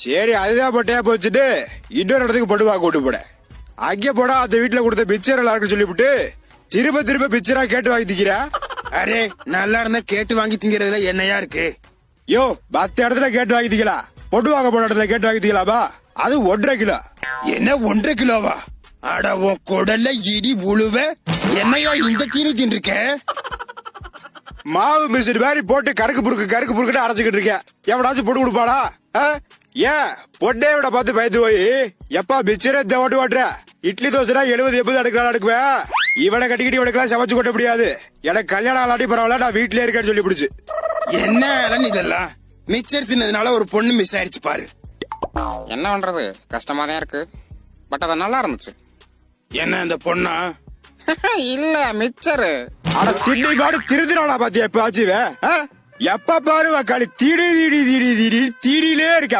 சரி அதுதான் பொட்டையா போச்சுட்டு இன்னொரு இடத்துக்கு பொடுவா கூட்டு போட. அங்கே போடா அந்த வீட்டுல கொடுத்த பிக்சர் எல்லாம் இருக்குன்னு சொல்லிவிட்டு திரும்ப திரும்ப பிக்சரா கேட்டு வாங்கி திக்கிறா. அரே நல்லா இருந்தா கேட்டு வாங்கி திங்கிறதுல என்னையா இருக்கு? யோ மத்த இடத்துல கேட்டு வாங்கி திக்கலாம், பொட்டு வாங்க போன இடத்துல கேட்டு வாங்கி திக்கலாமா? அது 1.5 கிலோ. என்ன 1.5 கிலோவா? அட உன் குடல்ல இடி உழுவ என்னையா இந்த தீனி தின்றுக்க? மாவு மிஷின் மாதிரி போட்டு கருக்கு புறுக்குன்னு அரைச்சுக்கிட்டு இருக்கேன். எவனாச்சும் பொட்டு கொடுப்பாடா? ஏன் பொட்டே விட பார்த்து பயந்து போய் எப்பா பிச்சரே ஓட்டு ஓட்டுற? இட்லி தோசைனா 70-80 அடுக்கலாம் அடுக்குவேன். இவனை கட்டிக்கிட்டு இவனுக்கெல்லாம் சமைச்சு கொட்ட முடியாது. எனக்கு கல்யாணம் ஆளாட்டி பரவாயில்ல, நான் வீட்லயே இருக்கேன்னு சொல்லி பிடிச்சு. என்ன இதெல்லாம் மிச்சர் தின்னதுனால ஒரு பொண்ணு மிஸ் ஆயிடுச்சு பாரு. என்ன பண்றது, கஷ்டமா தான் இருக்கு. பட் அது நல்லா இருந்துச்சு. என்ன இந்த பொண்ணா? இல்ல மிச்சரு. ஆனா திண்ணி பாடு திருந்தினாடா பாத்தியா எப்ப ஆச்சுவே? எப்ப பாரு களி தீடியிலே இருக்க.